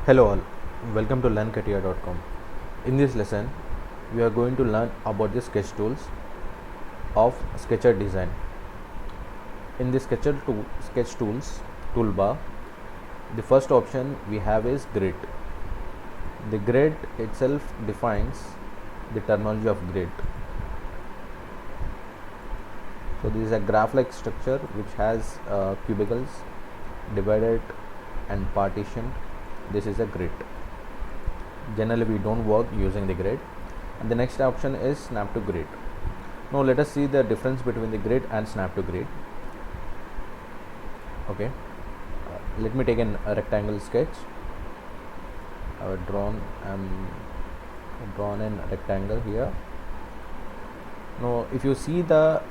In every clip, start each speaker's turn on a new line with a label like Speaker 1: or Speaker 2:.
Speaker 1: Hello all, welcome to learncatia.com. In this lesson, we are going to learn about the sketch tools of Sketcher design. In the sketch tools toolbar, the first option we have is grid. The grid itself defines the terminology of grid. So this is a graph-like structure which has cubicles divided and partitioned. This is a grid. Generally we don't work using the grid. And the next option is snap to grid. Now let us see the difference between the grid and snap to grid. Okay, let me take a rectangle sketch. I have drawn a rectangle here. Now if you see the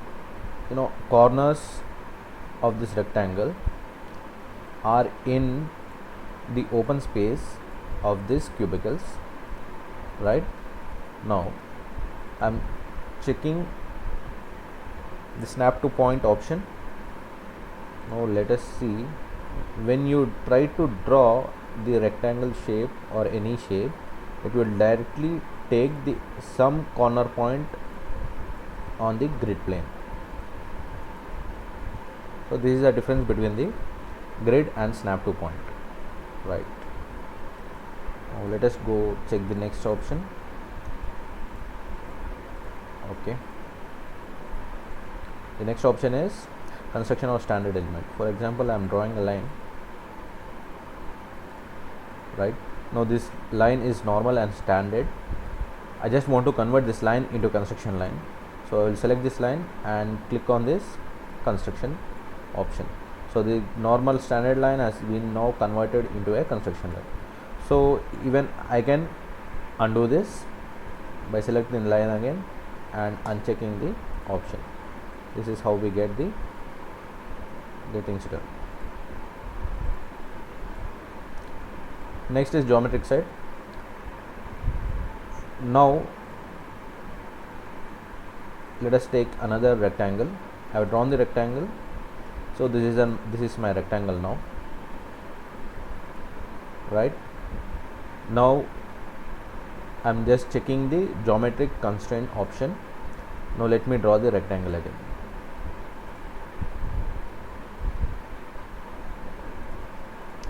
Speaker 1: corners of this rectangle are in the open space of these cubicles. Right now I'm checking the snap to point option. Now let us see, when you try to draw the rectangle shape or any shape, it will directly take some corner point on the grid plane. So this is the difference between the grid and snap to point. Right, now let us go check the next option. Okay, the next option is construction of standard element. For example, I am drawing a line. Right now this line is normal and standard. I just want to convert this line into construction line, so I will select this line and click on this construction option. So the normal standard line has been now converted into a construction line. So even I can undo this by selecting the line again and unchecking the option. This is how we get the things done. Next is geometric side. Now let us take another rectangle. I have drawn the rectangle. So this is my rectangle now. Right now I'm just checking the geometric constraint option. Now let me draw the rectangle again.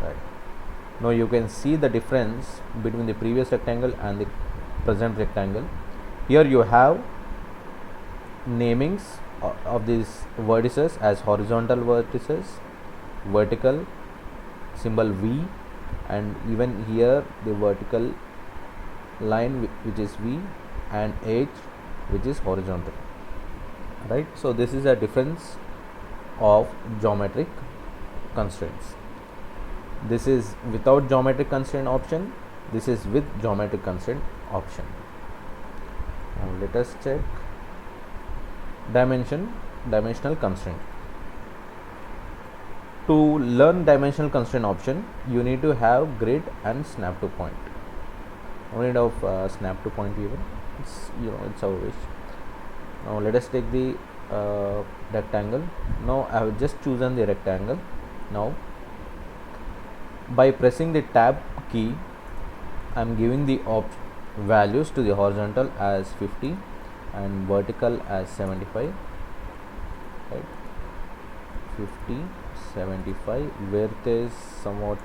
Speaker 1: Right now you can see the difference between the previous rectangle and the present rectangle. Here you have namings of these vertices as horizontal vertices, vertical symbol V, and even here the vertical line which is V and edge which is horizontal. Right, so this is a difference of geometric constraints. This is without geometric constraint option, this is with geometric constraint option. Now let us check dimensional constraint. To learn dimensional constraint option, you need to have grid and snap to point. No need of snap to point even. It's our wish. Now let us take the rectangle. Now I have just chosen the rectangle. Now by pressing the tab key, I am giving the values to the horizontal as 50 and vertical as 75. Right, 50, 75, width is somewhat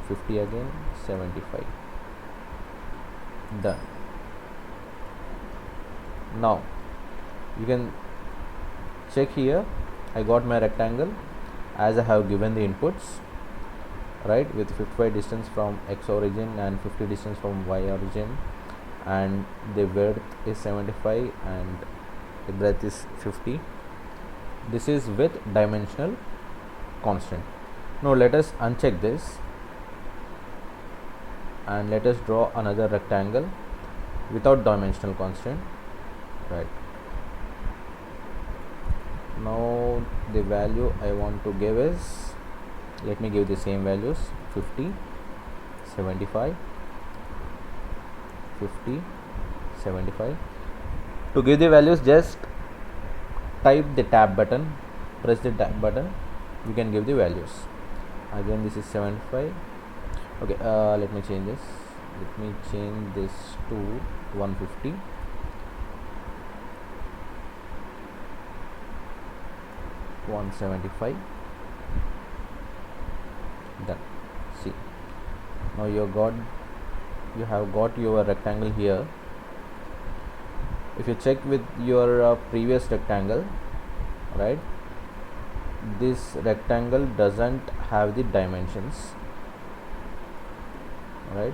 Speaker 1: 50 again, 75. Done. Now you can check here, I got my rectangle as I have given the inputs, right, with 55 distance from X origin and 50 distance from Y origin, and the width is 75 and the breadth is 50. This is with dimensional constraint. Now let us uncheck this and let us draw another rectangle without dimensional constraint. Right, now the value I want to give is, let me give the same values, 50, 75, 50, 75. To give the values, just type the tab button, press the tab button, you can give the values. Again this is 75, Okay, let me change this. Let me change this to 150. $175. Done. See, now you have got your rectangle here. If you check with your previous rectangle, right, this rectangle doesn't have the dimensions, right?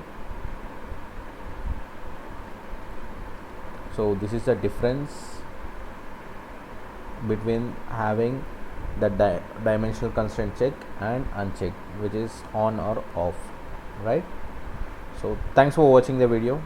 Speaker 1: So this is the difference between having the dimensional constraint check and unchecked, which is on or off, right? So thanks for watching the video.